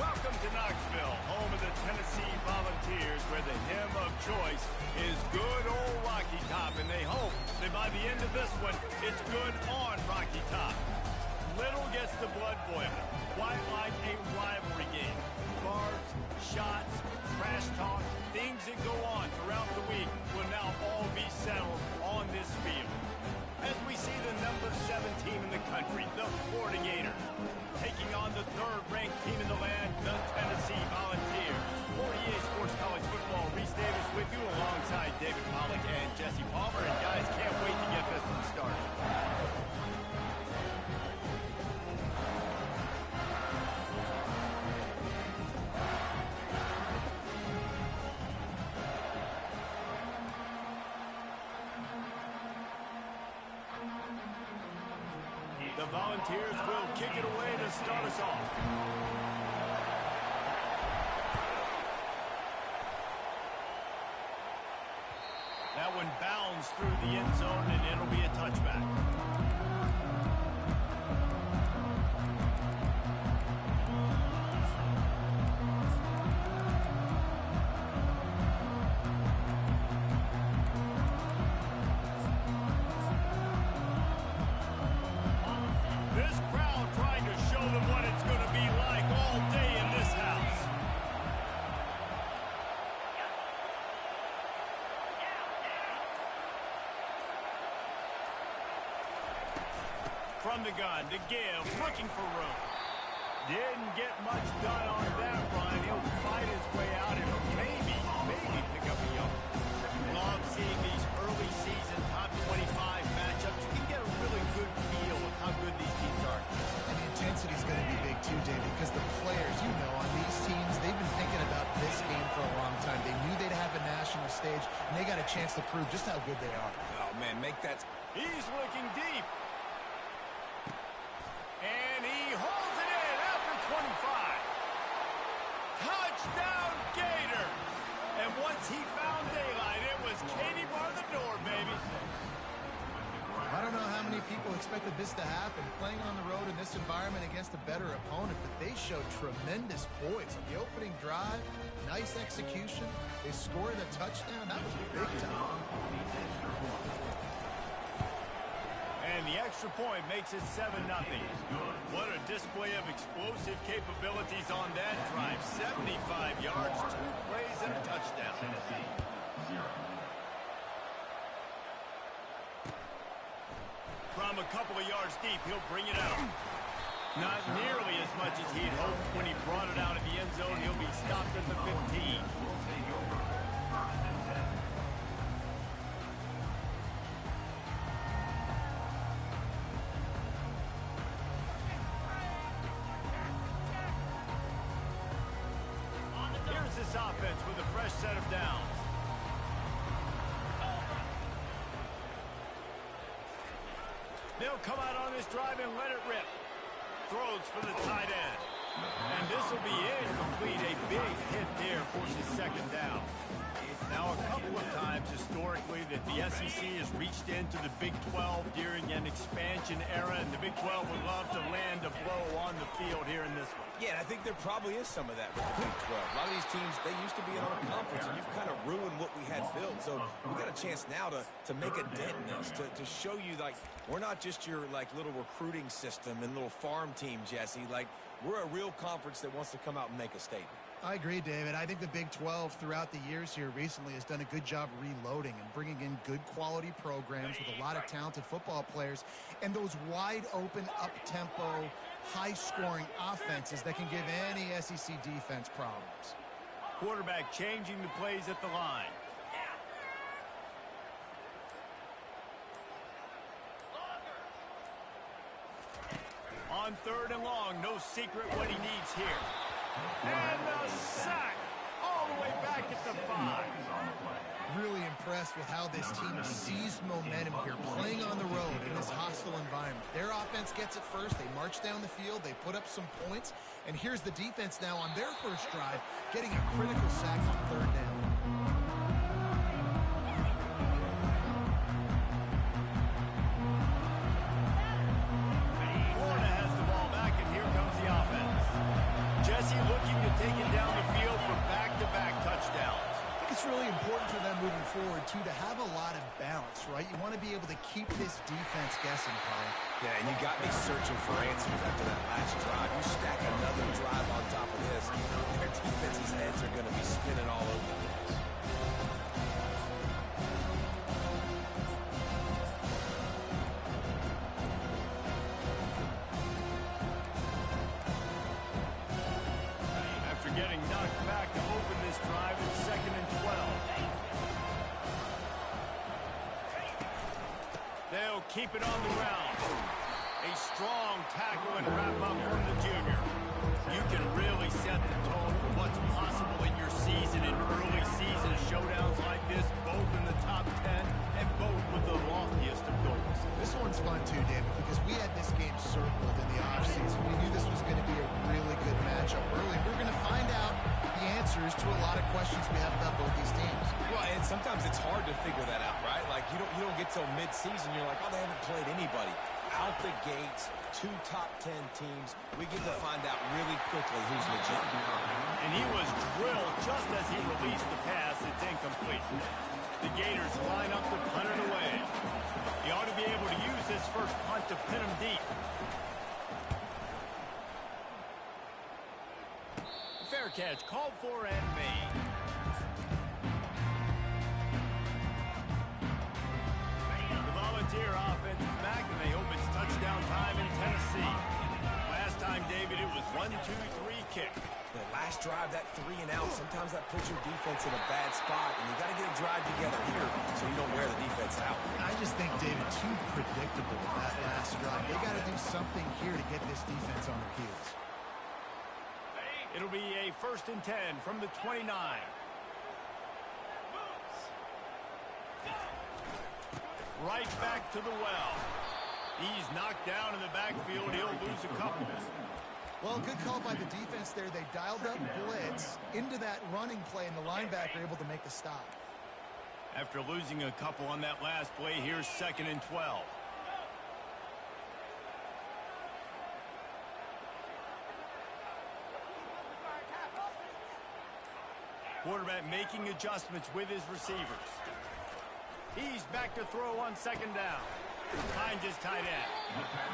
Welcome to Knoxville, home of the Tennessee Volunteers, where the hymn of choice is good old Rocky Top, and they hope that by the end of this one, it's good on Rocky Top. Little gets the blood boiling, quite like a rivalry game. Barbs, shots, trash talk, things that go on throughout the week will now all be settled on this field. As we see the number 7 team in the country, the Florida Gators, taking on the 3rd-ranked team in the land, the Tennessee Volunteers. For EA Sports College Football, Reese Davis with you alongside David Pollack and Jesse Palmer. And guys, can't wait to get this one started. The Volunteers will kick it away to start us off. That one bounds through the end zone, and it'll be a touchback. From the gun to give, looking for room. Didn't get much done on that run. He'll fight his way out and maybe pick up a yard. Love seeing these early season top 25 matchups. You can get a really good feel of how good these teams are. And the intensity is going to be big too, David, because the players, on these teams, they've been thinking about this game for a long time. They knew they'd have a national stage, and they got a chance to prove just how good they are. Oh, man, make that... He's looking deep. And he holds it in after 25. Touchdown, Gator. And once he found daylight, it was Katie bar the door, baby. I don't know how many people expected this to happen, playing on the road in this environment against a better opponent, but they showed tremendous poise. On the opening drive, nice execution. They scored a touchdown. That was big time. And the extra point makes it 7-0. What a display of explosive capabilities on that drive. 75 yards, 2 plays, and a touchdown. From a couple of yards deep, he'll bring it out. Not nearly as much as he'd hoped when he brought it out of the end zone. He'll be stopped at the 15. This offense with a fresh set of downs. They'll come out on this drive and let it rip. Throws for the tight end. And this will be incomplete. A big hit there forces 2nd down. Now, a couple of times historically that the SEC has reached into the Big 12 during an expansion era, and the Big 12 would love to land a blow on the field here in this one. Yeah, I think there probably is some of that with the Big 12. A lot of these teams, they used to be in our conference, and you've kind of ruined what we had built. So we got a chance now to make a dent in this, to show you, like, we're not just your, little recruiting system and little farm team, Jesse. Like, we're a real conference that wants to come out and make a statement. I agree, David. I think the Big 12 throughout the years here recently has done a good job reloading and bringing in good quality programs with a lot of talented football players and those wide open, up-tempo, high-scoring offenses that can give any SEC defense problems. Quarterback changing the plays at the line. On 3rd and long, no secret what he needs here. And the sack all the way back at the 5. Really impressed with how this team has seized momentum here, playing on the road in this hostile environment. Their offense gets it first. They march down the field. They put up some points. And here's the defense now on their first drive, getting a critical sack on 3rd down. Looking to forward, too, to have a lot of balance, right? You want to be able to keep this defense guessing, Paul. Yeah, and you got me searching for answers after that last drive. You stack another drive on top of this, their defense's heads are going to be spinning all over the place. After getting knocked back to open this drive, it's 2nd and 12. They'll keep it on the ground. A strong tackle and wrap up from the junior. You can really set the tone for what's possible in your season in early season showdowns like this, both in the top 10 and both with the loftiest of goals. This one's fun too, David, because we had this game circled in the offseason. We knew this was going to be a really good matchup early. We're going to find out the answers to a lot of questions we have about both these teams. Well, and sometimes it's hard to figure that out, right? Like, you don't get till mid-season, you're like, oh, they haven't played anybody. Out the gates, 2 top 10 teams. We get to find out really quickly who's legit. And he was drilled just as he released the pass. It's incomplete. The Gators line up to punt it away. He ought to be able to use this first punt to pin him deep. Fair catch called for and made. The Volunteer offense is back, and they hope it's touchdown time in Tennessee. Last time, David, it was 1-2-3 kick. The last drive, that 3 and out, sometimes that puts your defense in a bad spot, and you got to get a drive together here so you don't wear the defense out. I just think, David, too predictable that last drive. They got to do something here to get this defense on their heels. It'll be a 1st and 10 from the 29. Right back to the well. He's knocked down in the backfield. He'll lose a couple. Well, good call by the defense there. They dialed up blitz into that running play, and the linebacker able to make the stop. After losing a couple on that last play, here's 2nd and 12. Quarterback making adjustments with his receivers. He's back to throw on 2nd down. Finds his tight end.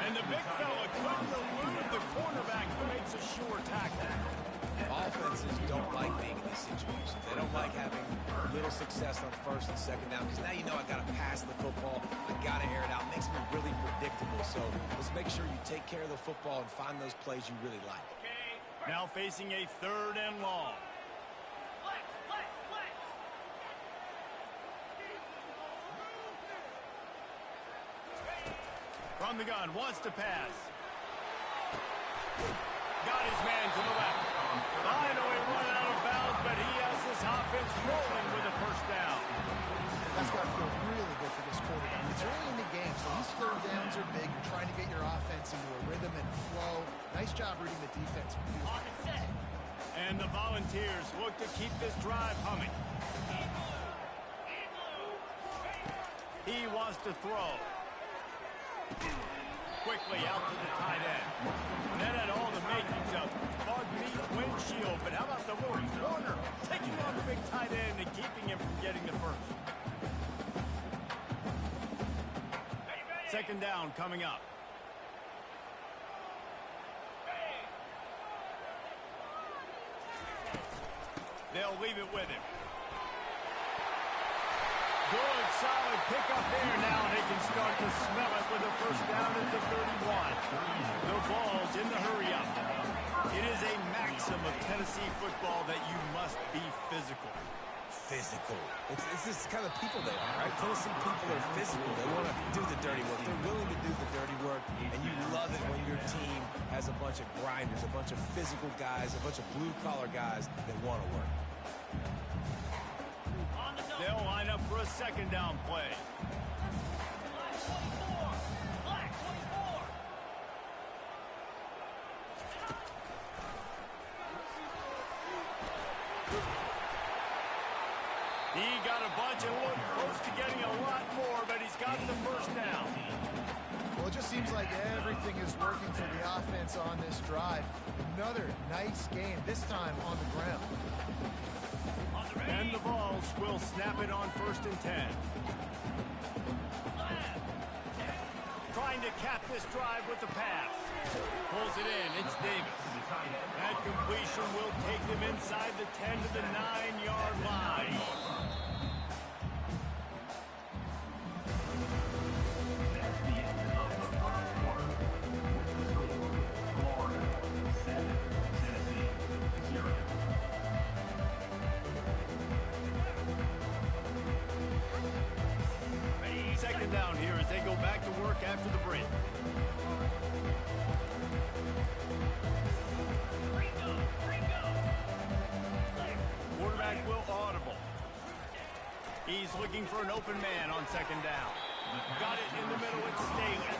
And the big fella couldn't elude the cornerback who makes a sure tackle. Offenses don't like being in these situations. They don't like having little success on 1st and 2nd down, because now you know I got to pass the football. I got to air it out. It makes me really predictable. So let's make sure you take care of the football and find those plays you really like. Now facing a 3rd and long. From the gun, wants to pass. Got his man to the left. Finally run out of bounds, but he has this offense rolling with a 1st down. That's got to feel really good for this quarterback. It's early in the game, so these 3rd downs are big. You're trying to get your offense into a rhythm and flow. Nice job reading the defense. And the Volunteers look to keep this drive humming. He wants to throw. Quickly out to the tight end. That had all the makings of bug meat windshield, but how about the little corner taking on the big tight end and keeping him from getting the first? 2nd down coming up. They'll leave it with him. Good, solid pickup there now. They can start to smell it with a 1st down at the 31. The ball's in the hurry-up. It is a maxim of Tennessee football that you must be physical. Physical. It's this kind of people they are, right? Tennessee people are physical. They want to do the dirty work. They're willing to do the dirty work, and you love it when your team has a bunch of grinders, a bunch of physical guys, a bunch of blue-collar guys that want to work. They'll line up for a 2nd down play. He got a bunch and looked close to getting a lot more, but he's got the 1st down. Well, it just seems like everything is working for the offense on this drive. Another nice game, this time on the ground. And the Vols will snap it on 1st and 10. Trying to cap this drive with the pass. Pulls it in. It's Davis. That completion will take them inside the 10 to the 9-yard line. Second down here as they go back to work after the break. Quarterback will audible. He's looking for an open man on 2nd down. Got it in the middle. It's Staley.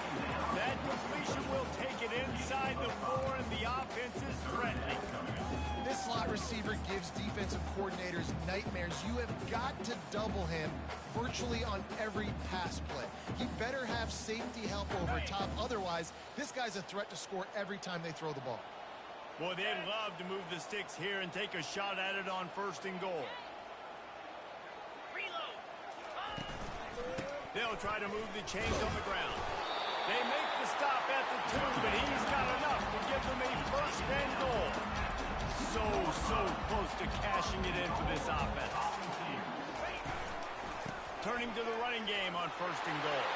That completion will take it inside the 4, and the offense is threatening. This slot receiver gives defensive coordinators nightmares. You have got to double him virtually on every pass play. He better have safety help over top. Otherwise, this guy's a threat to score every time they throw the ball. Boy, they'd love to move the sticks here and take a shot at it on 1st and goal. They'll try to move the chains on the ground. They make the stop at the 2, but he's got enough to give them a 1st and goal. So close to cashing it in for this offense. Turning to the running game on 1st and goal.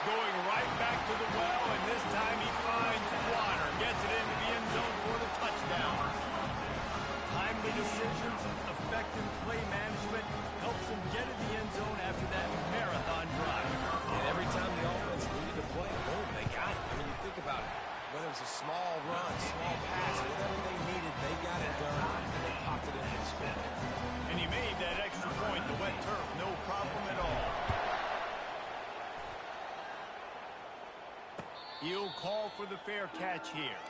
Going right back to the well, and this time he finds water. Gets it into the end zone for the touchdown. Timely decisions, effective play management helps him get in the end zone after that marathon drive. And every time the offense needed to play, boom, they got it. I mean, you think about it. Whether it was a small run, small pass, whatever they needed, they got it done, and they popped it in for the score. And he made that extra point, the wet turf, no problem at all. He'll call for the fair catch here.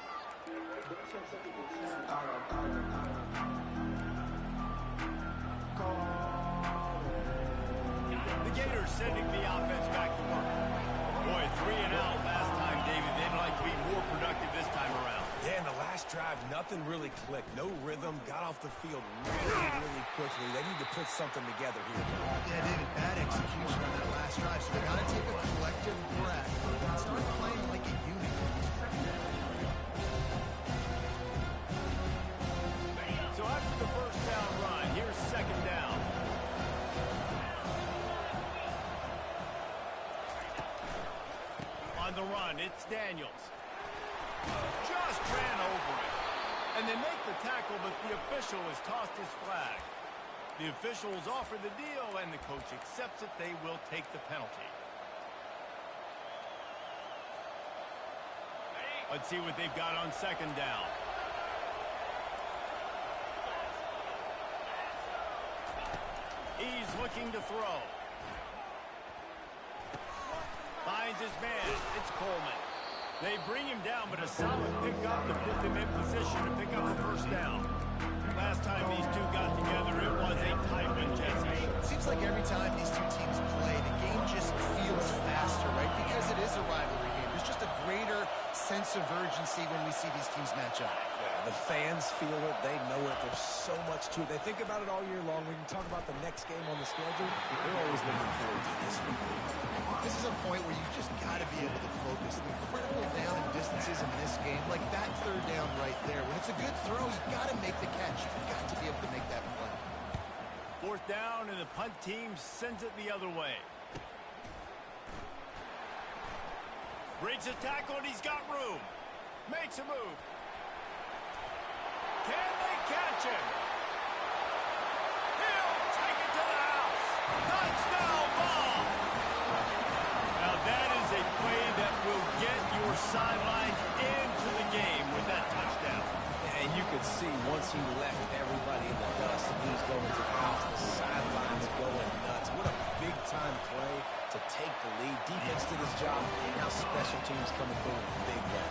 The Gators sending the offense back to work. Boy, 3 and out last time, David. They'd like to be more productive this time around. Yeah, in the last drive, nothing really clicked. No rhythm, got off the field really quickly. They need to put something together here. Yeah, David, bad execution on that last drive. So they got to take a collective breath and start playing like a unit. So after the 1st down run, here's 2nd down. On the run, it's Daniels. Just ran over it. And they make the tackle, but the official has tossed his flag. The officials offer the deal, and the coach accepts it. They will take the penalty. Let's see what they've got on 2nd down. He's looking to throw. Finds his man. It's Coleman. They bring him down, but a solid pickup to put them in position to pick up the 1st down. Last time these two got together, it was a tight one, Jesse. Seems like every time these two teams play, the game just feels faster, right? Because it is a rivalry game. There's just a greater sense of urgency when we see these teams match up. Yeah, the fans feel it. They know it. There's so much to it. They think about it all year long. We can talk about the next game on the schedule. They're always looking forward to this one. This is a point where you just got to be able to focus. The critical down and distances in this game, like that 3rd down right there. When it's a good throw, you got to make the catch. You've got to be able to make that play. 4th down, and the punt team sends it the other way. Breaks a tackle, and he's got room. Makes a move. Can they catch him? He'll take it to the house. Touchdown ball. Now that is a play that will get your sidelines into the game with that touchdown. And you could see once he left everybody in the dust and he's going to the house, the sidelines going nuts. What a big-time play to take the lead. Defense did his job. Now special teams coming through in a big way.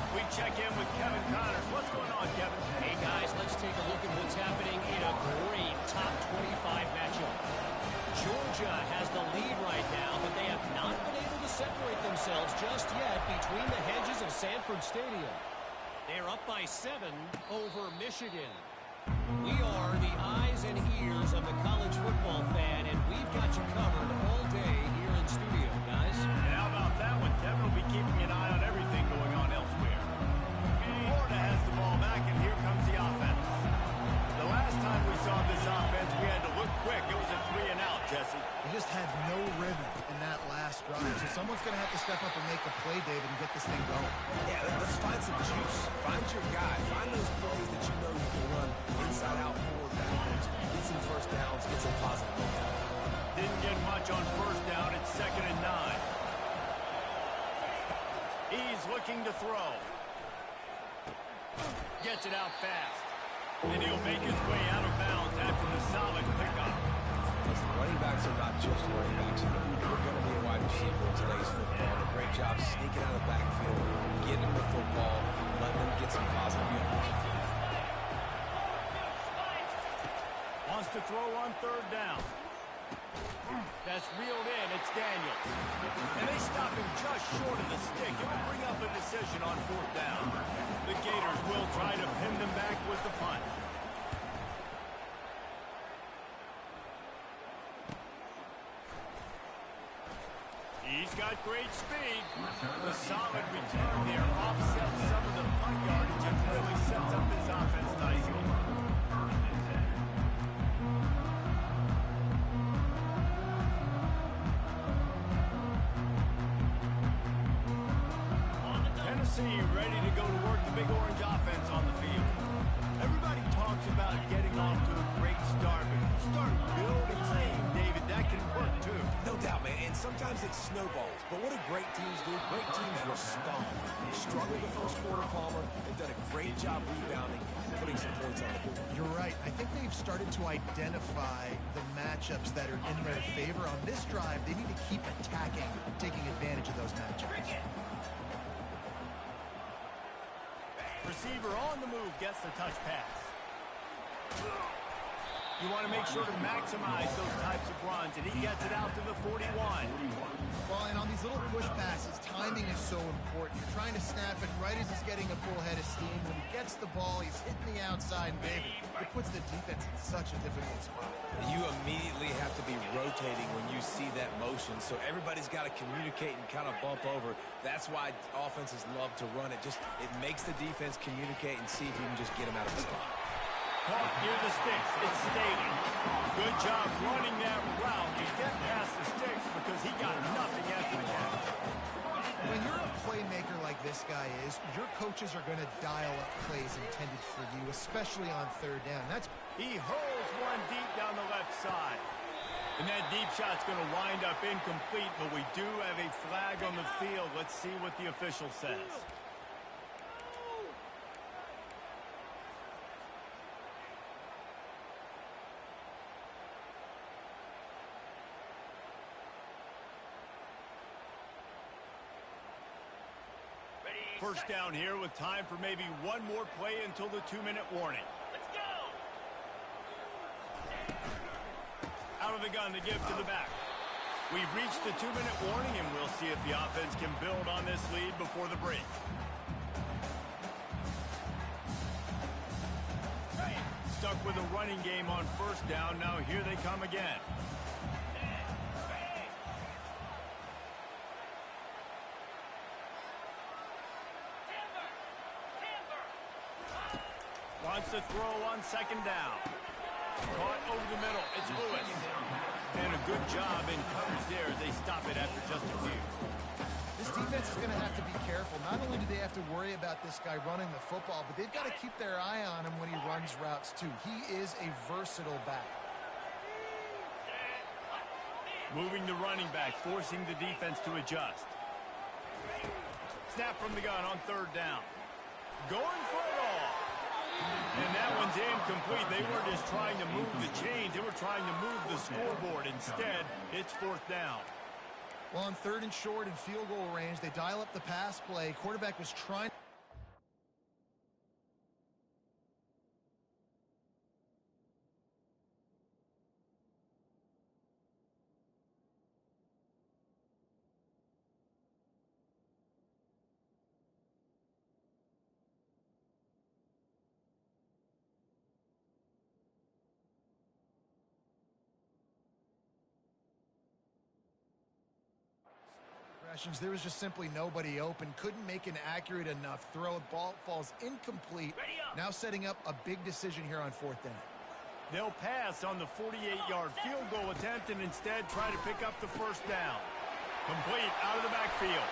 We check in with Kevin Connors. What's going on, Kevin? Hey, guys, let's take a look at what's happening in a great top 25 matchup. Georgia has the lead right now, but they have not been able to separate themselves just yet between the hedges of Sanford Stadium. They're up by 7 over Michigan. We are the eyes and ears of the college football fan, and we've got you covered all day here in studio, guys. And how about that one? Kevin will be keeping an eye on everything going on elsewhere. Florida has the ball back, and here comes the offense. The last time we saw this offense, we had to look quick. It was a 3-and-out, Jesse. They just had no rhythm in that last drive. So someone's going to have to step up and make a play, David, and get this thing going. Yeah, let's find some juice. Find your guy. Find those plays that you know you can run inside out, forward, backwards. Get some first downs. Get some positive momentum. Didn't get much on first down. It's 2nd and 9. He's looking to throw. Gets it out fast. And he'll make his way out of bounds after the solid pickup. Listen, running backs are not just running backs anymore. You're going to be a wide receiver in today's football. And a great job sneaking out of the backfield, getting them the football, letting them get some positive yards. Wants to throw on 3rd down. That's reeled in. It's Daniels. And they stop him just short of the stick. It will bring up a decision on 4th down. The Gators will try to pin them back with the punt. He's got great speed. The solid return there offsets some of the punt yardage and really sets up his offense nicely. Tennessee ready to go to work the Big Orange offense on the field. Everybody talks about getting off to a great start, but if you start building steam, David, that can work too. No doubt, man. And sometimes it snowballs. But what do great teams do? Great teams respond. They struggled the first quarter, Palmer. They've done a great job rebounding and putting some points on the board. You're right. I think they've started to identify the matchups that are in their favor. On this drive, they need to keep attacking, taking advantage of those matchups. Receiver on the move gets the touch pass. You want to make sure to maximize those types of runs, and he gets it out to the 41. Well, and on these little push passes, timing is so important. You're trying to snap it right as he's getting a full head of steam. When he gets the ball, he's hitting the outside, and David, it puts the defense in such a difficult spot. You immediately have to be rotating when you see that motion, so everybody's got to communicate and kind of bump over. That's why offenses love to run it. It makes the defense communicate and see if you can just get them out of the spot. Caught near the sticks. It's Staley. Good job running that route. You get past the sticks because he got nothing after the catch. When you're a playmaker like this guy is, your coaches are going to dial up plays intended for you, especially on 3rd down. He hurls one deep down the left side. And that deep shot's going to wind up incomplete, but we do have a flag on the field. Let's see what the official says. First down here with time for maybe one more play until the 2-minute warning. Let's go! Out of the gun to give to the back. We've reached the 2-minute warning, and we'll see if the offense can build on this lead before the break. Stuck with a running game on first down. Now here they come again. Wants to throw on 2nd down. Caught over the middle. It's Lewis. And a good job in coverage there as they stop it after just a few. This defense is going to have to be careful. Not only do they have to worry about this guy running the football, but they've got to keep their eye on him when he runs routes too. He is a versatile back. Moving the running back, forcing the defense to adjust. Snap from the gun on 3rd down. Going for it all. And that one's incomplete. They were just trying to move the chains. They were trying to move the scoreboard. Instead, it's 4th down. Well, on 3rd and short and field goal range, they dial up the pass play. Quarterback was trying There was just simply nobody open. Couldn't make an accurate enough throw. The ball falls incomplete. Now setting up a big decision here on 4th down. They'll pass on the 48-yard field goal attempt and instead try to pick up the 1st down. Complete out of the backfield.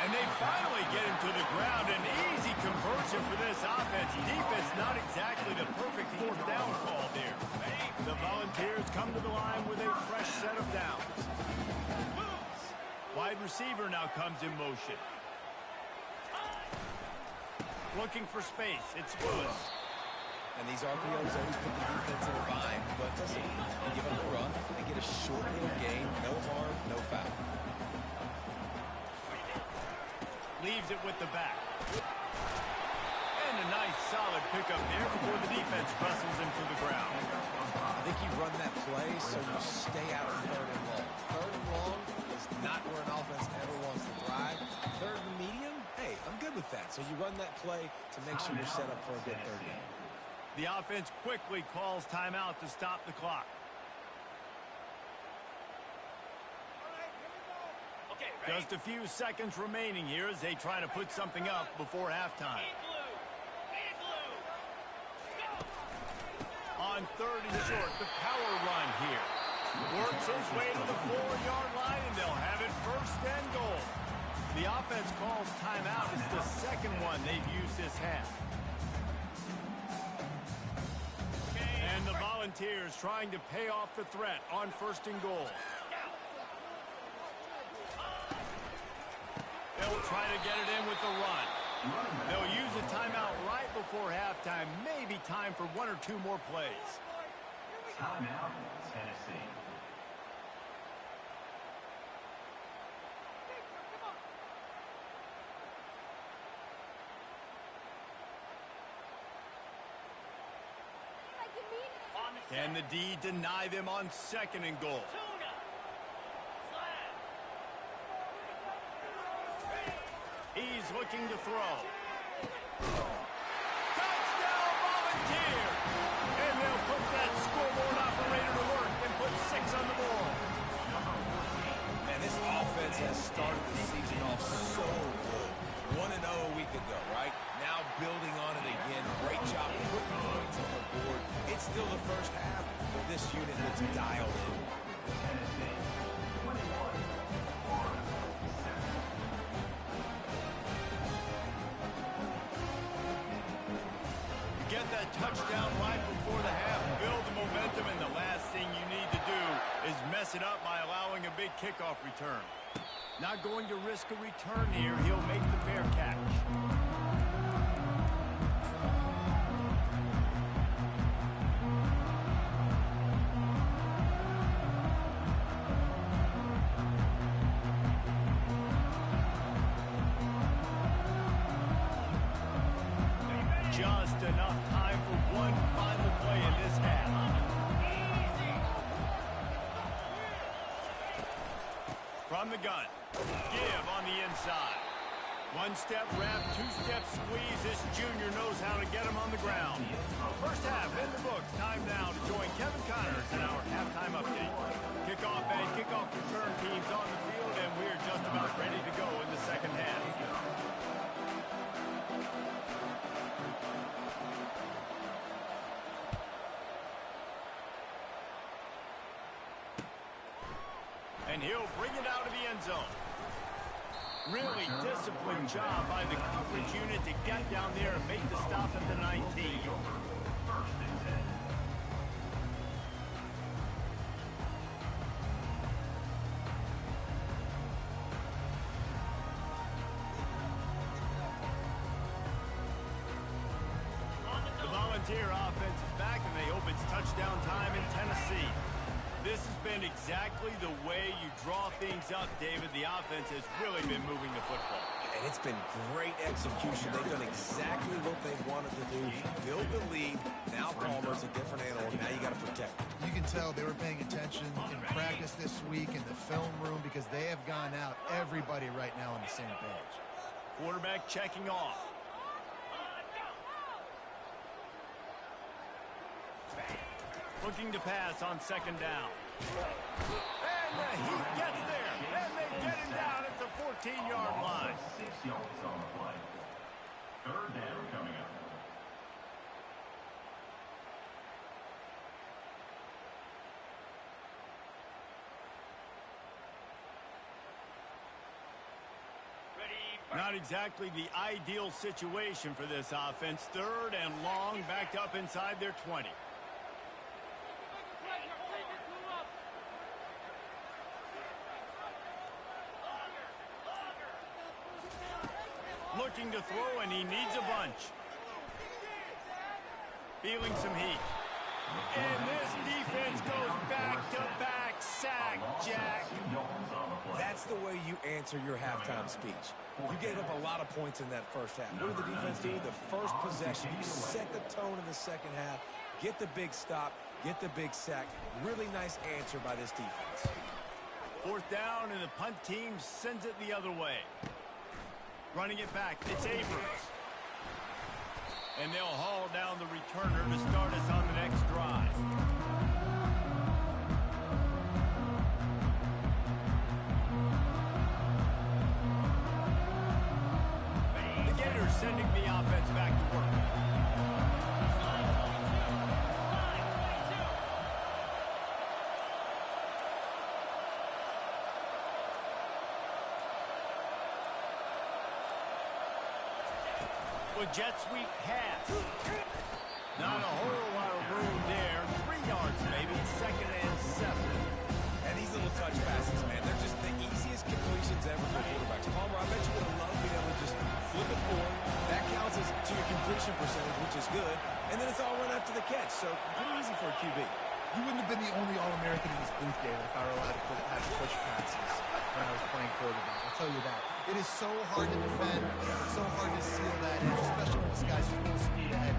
And they finally get him to the ground. An easy conversion for this offense. Defense not exactly the perfect 4th down call there. The Volunteers come to the line with a fresh set of downs. Wide receiver now comes in motion. Looking for space. It's Lewis. And these RPOs always put the defense in a bind, but listen, they give up a run, they get a short little gain, no harm, no foul. Leaves it with the back. And a nice solid pickup there before the defense wrestles him to the ground. I think you run that play so you stay out of 3rd and long. 3rd and long is not where an offense ever wants to thrive. 3rd and medium, hey, I'm good with that. So you run that play to make sure you're set up for a good 3rd down. The offense quickly calls timeout to stop the clock. Just a few seconds remaining here as they try to put something up before halftime. On 3rd and short, the power run here. Works his way to the 4-yard line, and they'll have it 1st and goal. The offense calls timeout. It's the 2nd one they've used this half. And the Volunteers trying to pay off the threat on 1st and goal. They'll try to get it in with the run. They'll use a timeout right before halftime. Maybe time for 1 or 2 more plays. Timeout, Tennessee. Can the D deny them on 2nd and goal? He's looking to throw. Touchdown, Volunteer! And they'll put that scoreboard operator to work and put 6 on the board. Man, this offense has started the season off so good. 1-0 a week ago, right? Now building on it again. Great job putting points on the board. It's still the 1st half, but this unit looks dialed in. Get that touchdown right before the half, build the momentum, and the last thing you need to do is mess it up by allowing a big kickoff return. Not going to risk a return here. He'll make the fair catch. Just enough time for one final play in this half. From the gun. Give on the inside. 1-step wrap, 2-step squeeze. This junior knows how to get him on the ground. 1st half in the books. Time now to join Kevin Connors in our halftime update. Kickoff and kickoff return teams on the field, and we're just about ready to go in the 2nd half. And he'll bring it out of the end zone. Really disciplined job by the coverage unit to get down there and make the stop at the 19. The Volunteer offense is back, and they hope it's touchdown time in Tennessee. This has been exactly the way you draw things up, David. The offense has really been moving the football. And it's been great execution. They've done exactly what they wanted to do. Build the lead. Now Palmer's a different animal. Now you got to protect him. You can tell they were paying attention in practice this week in the film room because they have gone out, everybody right now on the same page. Quarterback checking off. Looking to pass on 2nd down. And he gets there. And Not exactly the ideal situation for this offense. 3rd and long, backed up inside their 20. Looking to throw, and he needs a bunch. Feeling some heat. And this defense goes back-to-back sack, Jack. That's the way you answer your halftime speech. You gave up a lot of points in that first half. What did the defense do? The first possession, you set the tone in the second half, get the big stop, get the big sack. Really nice answer by this defense. 4th down, and the punt team sends it the other way. Running it back, it's Abrams. And they'll haul down the returner to start us on the next drive. The Gators sending the offense back to work. With jet sweep pass. Not a whole lot of room there. 3 yards maybe. 2nd and 7. And these little touch passes, man, they're just the easiest completions ever for quarterbacks. Palmer, I bet you would have loved being able to just flip it forward. That counts as to your completion percentage, which is good. And then it's all run after the catch. So pretty easy for a QB. You wouldn't have been the only All-American in this booth, David, if I were allowed to have push passes when I was playing quarterback. I'll tell you that. It is so hard to defend. It's so hard to seal that edge, especially when this guy's full speed ahead.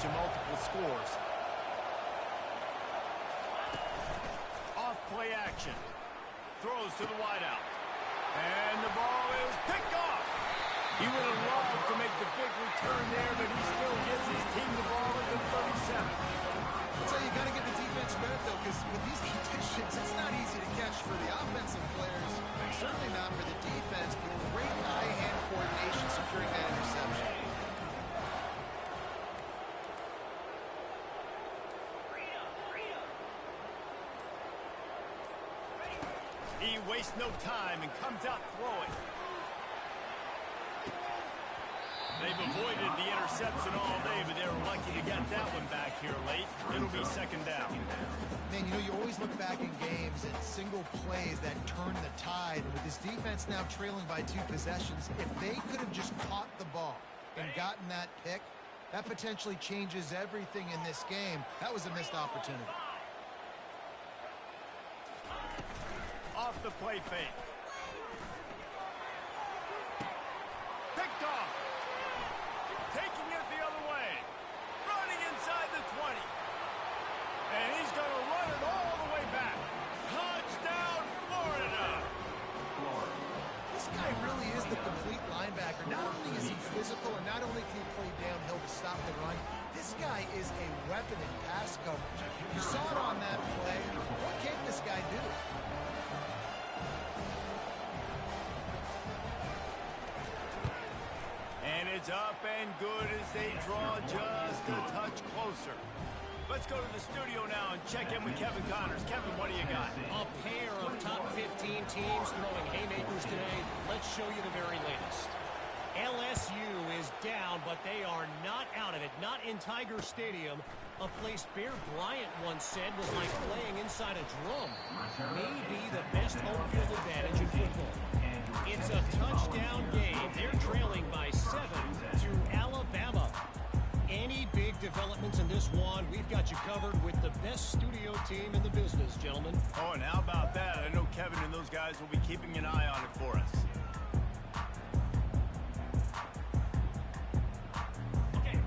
Multiple scores. Off play action. Throws to the wideout. And the ball is picked off. He would have loved to make the big return there, but he still gives his team the ball at the 37. So you got to give the defense credit, though, because with these conditions, it's not easy to catch for the offensive players. Certainly not for the defense, but great eye-hand coordination securing that interception. He wastes no time and comes out throwing. They've avoided the interception all day, but they were lucky to get that one back here late. It'll be 2nd down. Man, you know, you always look back in games at single plays that turn the tide. And with this defense now trailing by 2 possessions, if they could have just caught the ball and gotten that pick, that potentially changes everything in this game. That was a missed opportunity. Off the play fake. Picked off. Taking it the other way. Running inside the 20. And he's going to run it all the way back. Touchdown, Florida. This guy really is the complete linebacker. Not only is he physical and not only can he play downhill to stop the run, this guy is a weapon in pass coverage. You saw it on that play. What can this guy do? And it's up and good as they draw just a touch closer. Let's go to the studio now and check in with Kevin Connors. Kevin, what do you got? A pair of top 15 teams throwing haymakers today. Let's show you the very latest. LSU is down, but they are not out of it. Not in Tiger Stadium, a place Bear Bryant once said was like playing inside a drum. Maybe the best home field advantage in football. It's a touchdown game. They're trailing by 7 to Alabama. Any big developments in this one, we've got you covered with the best studio team in the business, gentlemen. Oh, and how about that? I know Kevin and those guys will be keeping an eye on it for us.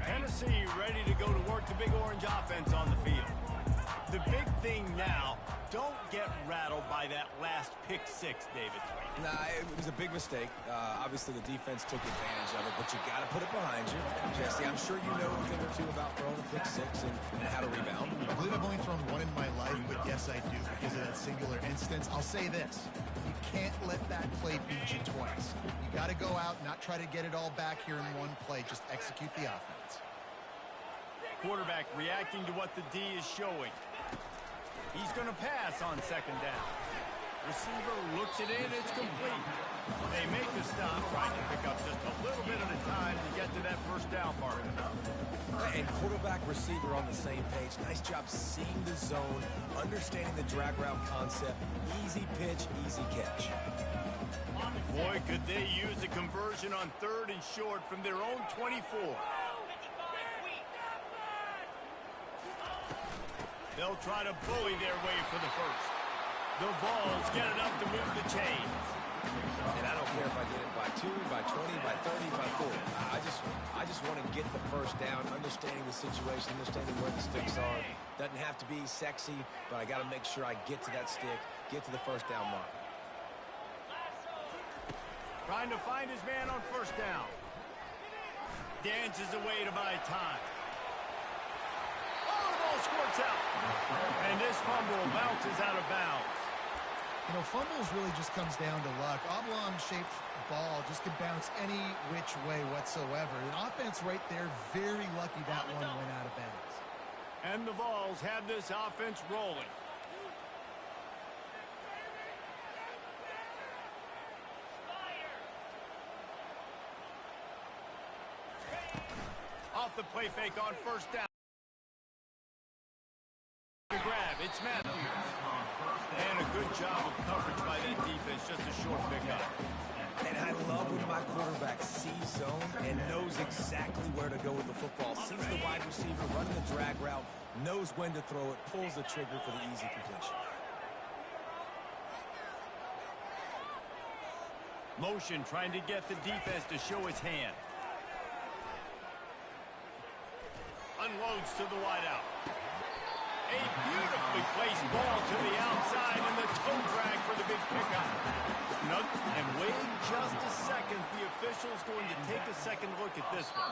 Tennessee ready to go to work the big orange offense on the field. The big thing now, don't get rattled by that last pick 6, David. Nah, it was a big mistake. Obviously, the defense took advantage of it, but you got to put it behind you. Jesse. I'm sure you know a thing or two about throwing a pick six and how to rebound. I believe I've only thrown one in my life, but yes, I do because of that singular instance. I'll say this. You can't let that play beat you twice. You got to go out, not try to get it all back here in one play. Just execute the offense. Quarterback reacting to what the D is showing. He's going to pass on second down. Receiver looks it in. It's complete. They make the stop, trying to pick up just a little bit at a time to get to that first down mark. And quarterback, receiver on the same page. Nice job seeing the zone, understanding the drag route concept. Easy pitch, easy catch. Boy, could they use a conversion on third and short from their own 24. They'll try to bully their way for the first. The Vols get it up to move the chains. And I don't care if I get it by 2, by 20, by 30, by 40. I just want to get the first down, understanding the situation, understanding where the sticks are. Doesn't have to be sexy, but I got to make sure I get to that stick, get to the first down mark. Trying to find his man on first down. Dances away to buy time. Oh, the ball squirts out. And this fumble bounces out of bounds. You know, fumbles really just comes down to luck. Oblong-shaped ball just can bounce any which way whatsoever. The offense right there, very lucky that one went out of bounds. And the Vols have this offense rolling. Off the play fake on first down. The grab, it's Matthews. And a good job of coverage by that defense, just a short pickup. And I love when my quarterback sees zone and knows exactly where to go with the football. Sees the wide receiver running the drag route, knows when to throw it, pulls the trigger for the easy completion. Motion trying to get the defense to show his hand. Unloads to the wideout. A beautifully placed ball to the outside and the toe drag for the big pickup. And wait just a second. The official's going to take a second look at this one.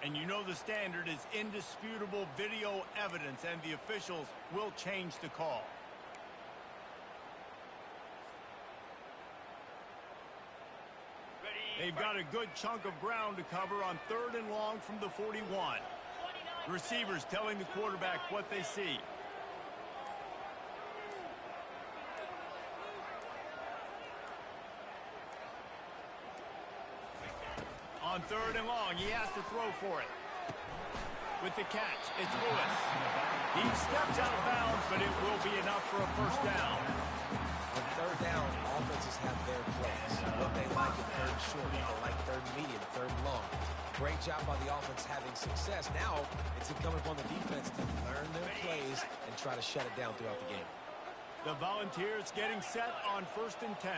And you know the standard is indisputable video evidence, and the officials will change the call. They've got a good chunk of ground to cover on third and long from the 41. Receivers telling the quarterback what they see. On third and long, he has to throw for it. With the catch, it's Lewis. He steps out of bounds, but it will be enough for a first down. On third down, offenses have their plays. What they like in third and short, what they like third and medium, third and long. Great job by the offense having success. Now it's incumbent upon the defense to learn their plays and try to shut it down throughout the game. The Volunteers getting set on first and 10.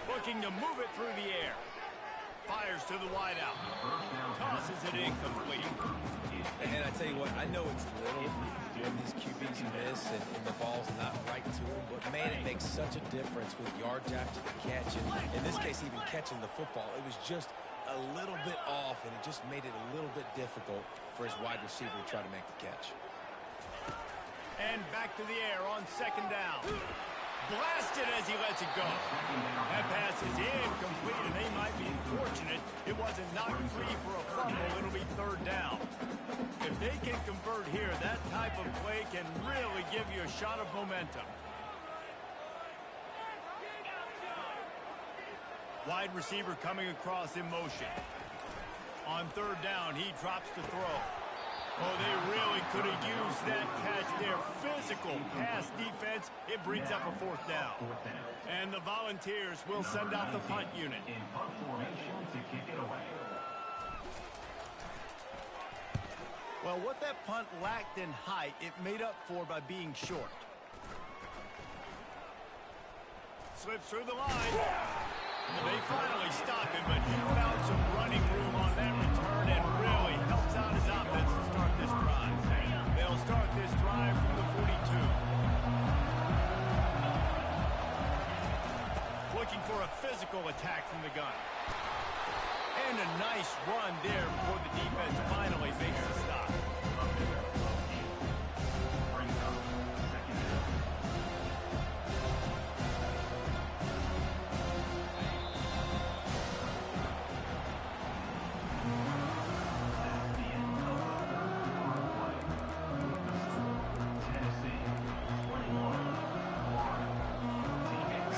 Looking to move it through the air. Fires to the wideout. Tosses it incomplete. And I tell you what, I know it's little when these QBs miss and the ball's not right to them, but man, it makes such a difference with yards after the catch. And in this case, even catching the football, it was just a little bit off, and it just made it a little bit difficult for his wide receiver to try to make the catch. And back to the air on second down. Blasted as he lets it go. That pass is incomplete, and they might be fortunate it wasn't knocked free for a fumble. It'll be third down. If they can convert here, that type of play can really give you a shot of momentum. Wide receiver coming across in motion. On third down, he drops the throw. Oh, they really could have used that catch there. Physical pass defense. It brings up a fourth down. And the Volunteers will send out the punt unit. In punt formation to kick it away. Well, what that punt lacked in height, it made up for by being short. Slips through the line. Well, they finally stop him, but he found some running room on that return and really helps out his offense to start this drive. They'll start this drive from the 42. for a physical attack from the gun. And a nice run there before the defense finally makes a stop.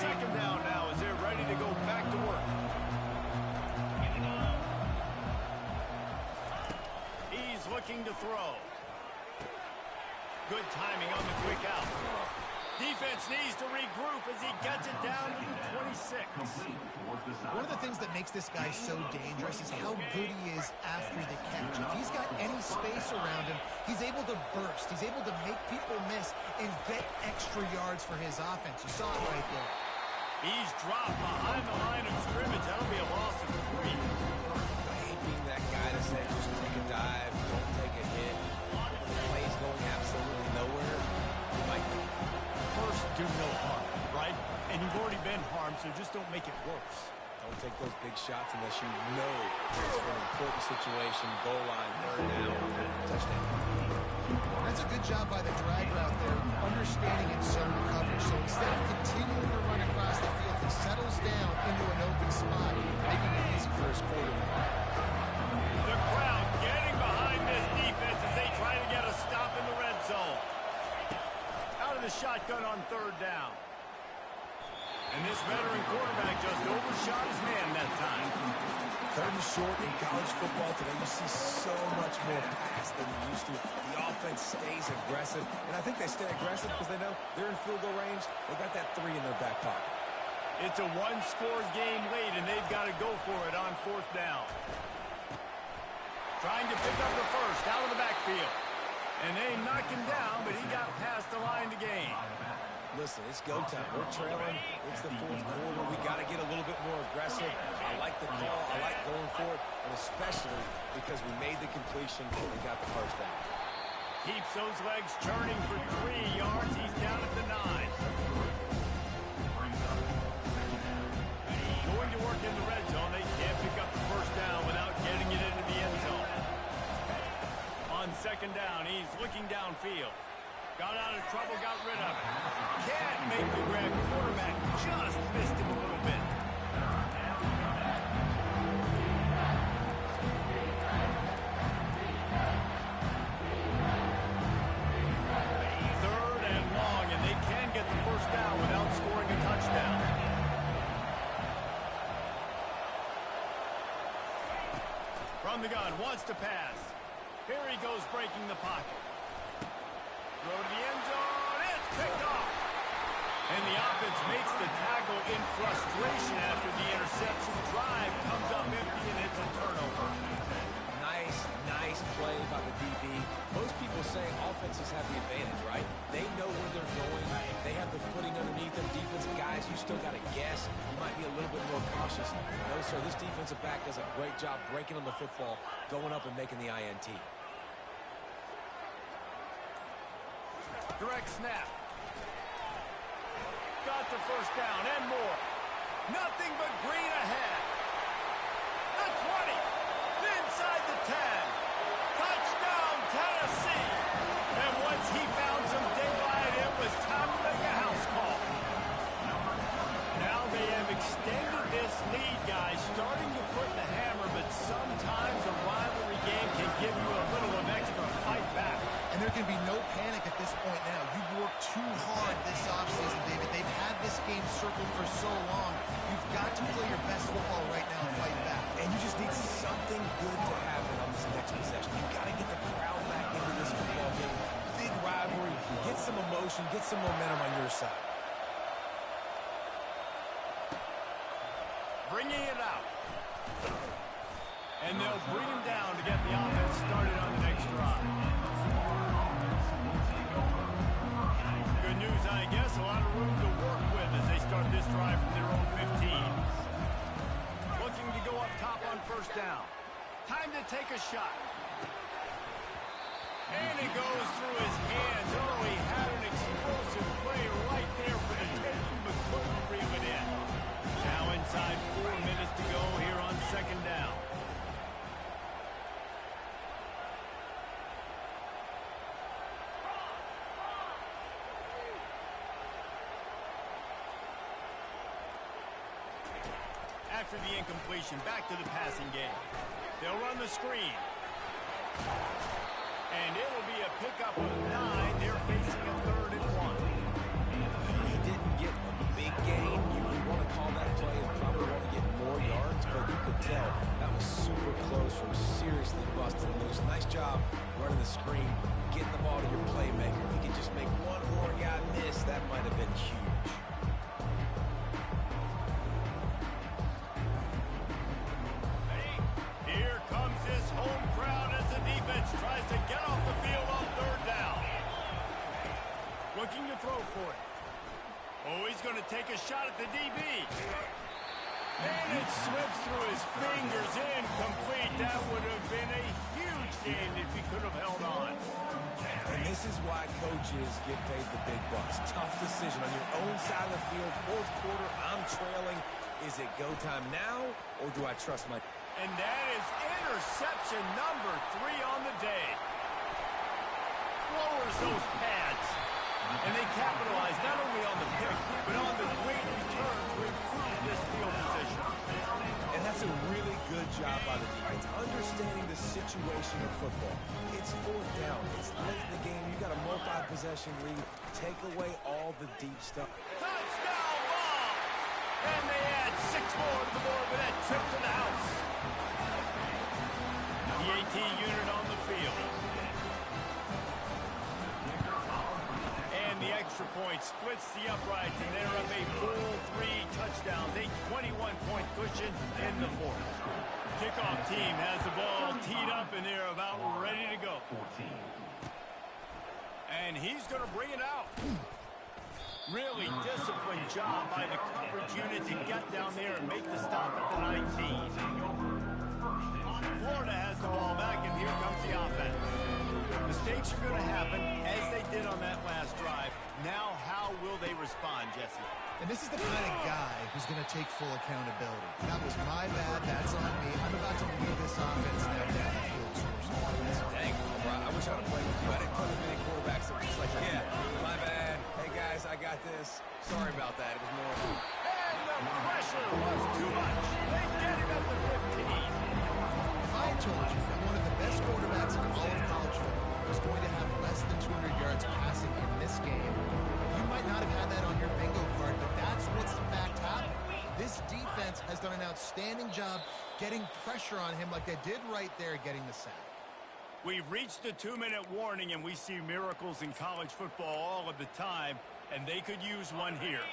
Second down now as they're ready to go back to work. He's looking to throw. Good timing on the quick out. Defense needs to regroup as he gets it down to the 26. One of the things that makes this guy so dangerous is how good he is after the catch. If he's got any space around him, he's able to burst. He's able to make people miss and get extra yards for his offense. You saw it right there. He's dropped behind the line of scrimmage. That'll be a loss of 3. I hate being that guy to say, just take a dive, don't take a hit. The play's going absolutely nowhere. You might think, First, do no harm, right? And you've already been harmed, so just don't make it worse. don't take those big shots unless you know it's for an important situation, goal line, third down, touchdown. That's a good job by the drag route there, understanding its zone coverage. So instead of continuing to run across the field, he settles down into an open spot, making it easy for his quarterback. The crowd getting behind this defense as they try to get a stop in the red zone. Out of the shotgun on third down. And this veteran quarterback just overshot his man that time. Third and short in college football today, you see so much more pass than you used to. The offense stays aggressive, and I think they stay aggressive because they know they're in field goal range. They got that 3 in their back pocket. It's a one-score game late, and they've got to go for it on fourth down. Trying to pick up the first out of the backfield. And they knock him down, but he got past the line to gain. Listen, it's go time. We're trailing. It's the fourth quarter. We got to get a little bit more aggressive. I like the call. I like going for it, and especially because we made the completion and got the first down. Keeps those legs churning for 3 yards. He's down at the 9. Going to work in the red zone. They can't pick up the first down without getting it into the end zone. On second down, he's looking downfield. Got out of trouble, got rid of it. Can't make the grab. Quarterback just missed him a little bit. Third and long, and they can get the first down without scoring a touchdown. From the gun, wants to pass. Here he goes breaking the pocket. Throw to the end zone. It's picked off. And the offense makes the tackle in frustration after the interception. Drive comes up empty, and it's a turnover. Nice play by the DB. Most people say offenses have the advantage, right? They know where they're going. They have the footing underneath them. Defensive guys, you still got to guess. You might be a little bit more cautious. No, sir, this defensive back does a great job breaking on the football, going up and making the INT. Direct snap. Got the first down and more. Nothing but green ahead. The 20. Inside the 10. Touchdown, Tennessee. And once he found some daylight, it was time to make a house call. Now they have extended this lead, guys, starting to put the hammer, but sometimes a rivalry game can give you a little of extra fight back. And there can be no panic at this point now. You've worked too hard this offseason, David. They've had this game circled for so long. You've got to play your best football right now and fight back. And you just need something good to happen on this next possession. You've got to get the crowd back into this football game. Big rivalry. Get some emotion. Get some momentum on your side. Bringing it out. And they'll bring him down to get the offense started on the next drive. Good news, I guess. A lot of room to work with as they start this drive from their own 15. Looking to go up top on first down. Time to take a shot. And it goes through his hands. Oh, he had an explosive play right there for the taking, but couldn't reel it in. Now after the incompletion. Back to the passing game. They'll run the screen. And it'll be a pickup of 9. They're facing a 3rd and 1. He didn't get a big gain. You would want to call that play and probably want to get more yards, but you could tell that was super close from seriously busting loose. Nice job running the screen, getting the ball to your playmaker. If he could just make one more guy miss, that might have been huge. Here comes this home crowd as the defense tries to get off the field on 3rd down. Looking to throw for it. Oh, he's going to take a shot at the DB. And it slips through his fingers, incomplete. That would have been a huge gain if he could have held on. And this is why coaches get paid the big bucks. Tough decision on your own side of the field. 4th quarter, I'm trailing. Is it go time now, or do I trust my... And that is interception number 3 on the day. Lowers those pads. And they capitalize not only on the pick, but on the great return to improve this field position. And that's a really good job by the defense, understanding the situation of football. It's 4th down. It's late in the game. You got a multi-possession lead. Take away all the deep stuff. Touchdown ball! And they add 6 more to the board with that trip to the house. The 18 unit on the field. And the extra point splits the uprights, and they're up a full 3 touchdowns, a 21-point cushion in the 4th. Kickoff team has the ball teed up, and they're about ready to go. And he's going to bring it out. Really disciplined job by the coverage unit to get down there and make the stop at the 19. Florida has the ball back, and here comes the offense. Mistakes are going to happen, as they did on that last drive. Now, how will they respond, Jesse? And this is the kind of guy who's going to take full accountability. That was my bad. That's on me. I'm about to lead this offense now down the field towards offense. Dang, I wish I would have played with you. I didn't play with many quarterbacks that were just like, yeah, my bad. Hey, guys, I got this. Sorry about that. It was more of a... And the pressure was too much. They get him at the 15. If I had told you that one of the best quarterbacks in all of college football was going to have less than 200 yards passing in this game, you might not have had that on your bingo card, but that's what's in fact happened. This defense has done an outstanding job getting pressure on him like they did right there getting the sack. We've reached the 2-minute warning, and we see miracles in college football all of the time, and they could use one here.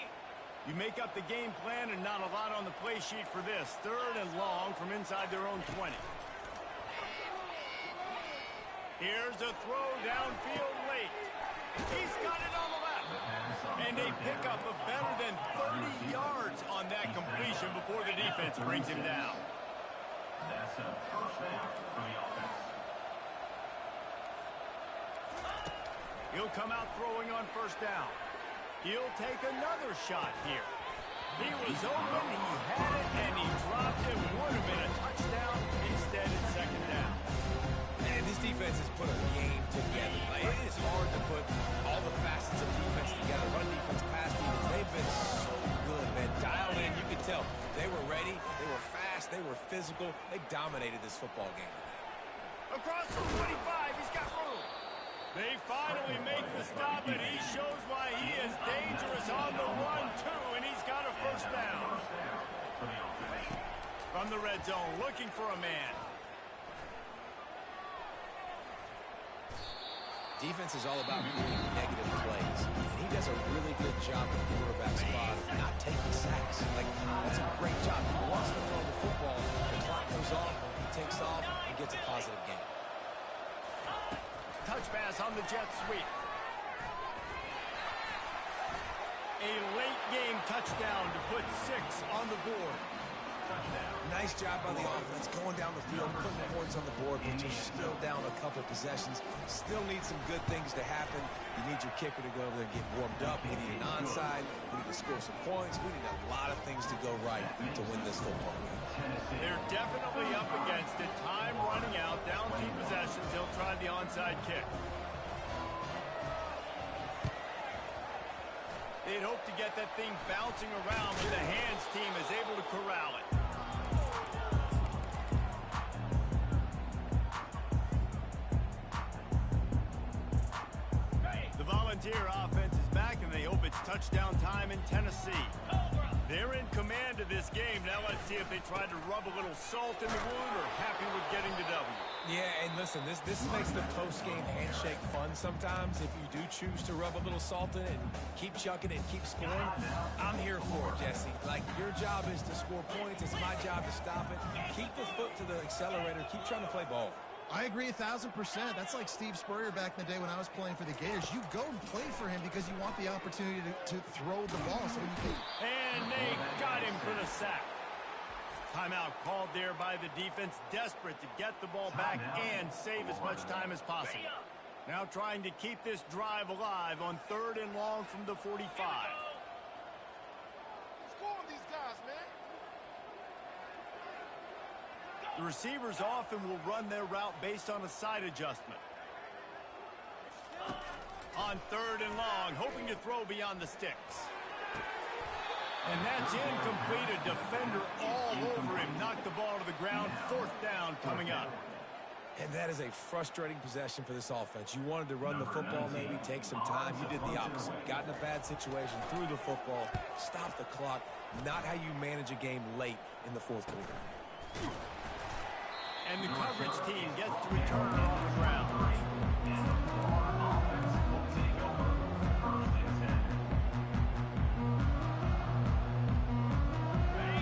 You make up the game plan and not a lot on the play sheet for this. 3rd and long from inside their own 20. Here's a throw downfield late. He's got it on the left. And a pickup of better than 30 yards on that completion before the defense brings him down. That's a first down for the offense. He'll come out throwing on 1st down. He'll take another shot here. He was open, he had it, and he dropped it. Would have been a touchdown. Instead, it's 2nd down. And this defense has put a game together. Like, it is hard to put all the facets of defense together. Run defense, pass defense. They've been so good, man. Dialed in, you could tell. They were ready. They were fast. They were physical. They dominated this football game today. Across the 25, he's got room. They finally make the stop, and he shows why he is dangerous on the run, too, and he's got a 1st down. From the red zone, looking for a man. Defense is all about creating negative plays, and he does a really good job at the quarterback spot of not taking sacks. Like, that's a great job. He wants to throw the football. The clock goes off, he takes off, and gets a positive gain. Touch pass on the jet sweep. A late game touchdown to put 6 on the board. Nice job by the offense going down the field, putting points on the board, but you're still down a couple possessions. Still need some good things to happen. You need your kicker to go over there and get warmed up. You need an onside. We need to score some points. We need a lot of things to go right to win this football game. They're definitely up against it. Time running out, down 2 possessions. They'll try the onside kick. They'd hope to get that thing bouncing around, but the hands team is able to corral it. Volunteer offense is back, and they hope it's touchdown time in Tennessee. They're in command of this game. Now let's see if they try to rub a little salt in the wound or happy with getting the W. Yeah, and listen, this makes the post-game handshake fun sometimes. If you do choose to rub a little salt in it and keep chucking it and keep scoring, I'm here for it, Jesse. Like, your job is to score points. It's my job to stop it. Keep the foot to the accelerator. Keep trying to play ball. I agree 1,000%. That's like Steve Spurrier back in the day when I was playing for the Gators. You go and play for him because you want the opportunity to throw the ball so you can. And they got him for the sack. Timeout called there by the defense, desperate to get the ball back and save as much time as possible. Now trying to keep this drive alive on 3rd and long from the 45. Score on these guys, man. The receivers often will run their route based on a side adjustment. On 3rd and long, hoping to throw beyond the sticks. And that's incomplete. A defender all over him. Knocked the ball to the ground. 4th down coming up. And that is a frustrating possession for this offense. You wanted to run the football, maybe take some time. You did the opposite. Got in a bad situation, threw the football, stopped the clock. Not how you manage a game late in the 4th quarter. And the coverage team gets to return on the ground.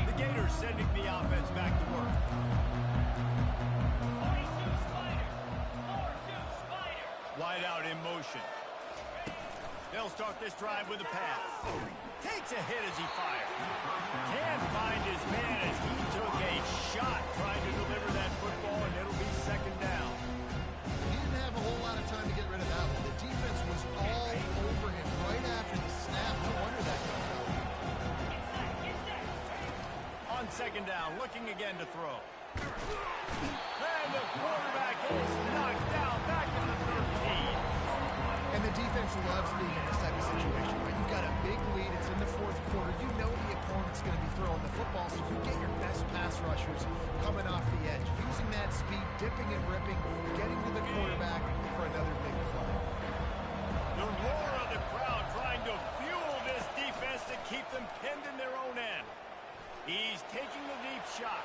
The Gators sending the offense back to work. Wide out in motion. They'll start this drive with a pass. Takes a hit as he fires. Can't find his man as he took a shot trying to deliver that football, and it'll be 2nd down. He didn't have a whole lot of time to get rid of that one. The defense was all over him right after the snap. No wonder that got out. On 2nd down, looking again to throw. And the quarterback is knocked down back in the 13. And the defense loves being in this type of situation, right? You've got a big lead. It's in the 4th quarter. You know the opponent's going to be throwing the football, so you get your best pass rushers coming off the edge, using that speed, dipping and ripping, getting to the quarterback for another big play. The roar of the crowd trying to fuel this defense to keep them pinned in their own end. He's taking the deep shot.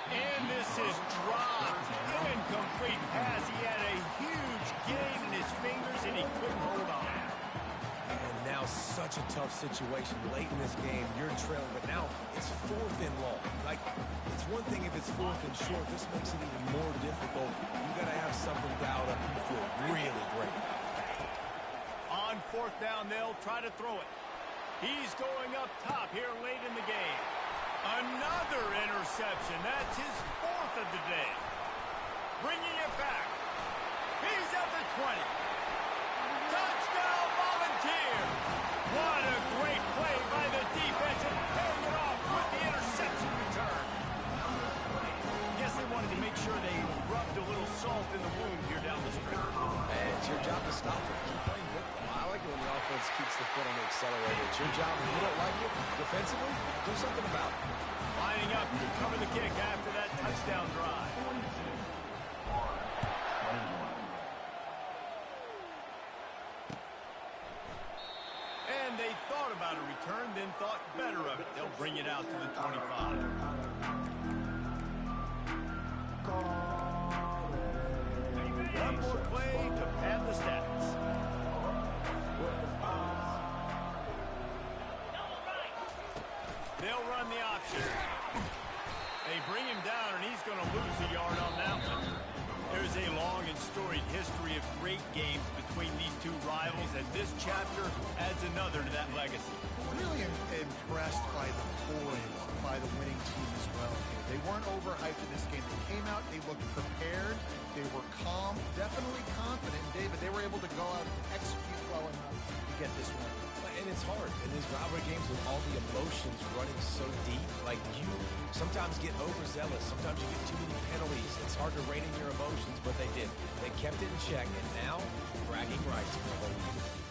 And this is dropped. Incomplete pass. He had a huge gain in his fingers, and he couldn't hold on. And now such a tough situation late in this game. You're trailing, but now it's 4th and long. Like, it's one thing if it's 4th and short. This makes it even more difficult. You got to have something dialed up. You feel really great. On 4th down, they'll try to throw it. He's going up top here late in the game. Another interception. That's his 4th of the day. Bringing it back. He's at the 20. Touchdown Volunteer. What a great play by the defense and paying it off with the interception return. Guess they wanted to make sure they rubbed a little salt in the wound here down the stretch. And it's your job to stop it. Keep playing football. I like it when the offense keeps the foot on the accelerator. It's your job. If you don't like it defensively, do something about it. Lining up to cover the kick after that touchdown drive. And they thought about a return, then thought better of it. They'll bring it out to the 25. One more play to pad the stats. They'll run the option. They bring him down, and he's going to lose a yard on that one. There's a long and storied history of great games between these two rivals, and this chapter adds another to that legacy. Really impressed by the poise by the winning team as well. They weren't overhyped in this game. They came out, they looked prepared, they were calm, definitely confident. David, they were able to go out and execute well enough to get this win. And it's hard in these rivalry games with all the emotions running so deep. Like, you sometimes get overzealous. Sometimes you get too many penalties. It's hard to rein in your emotions, but they did. They kept it in check, and now bragging rights for the whole league.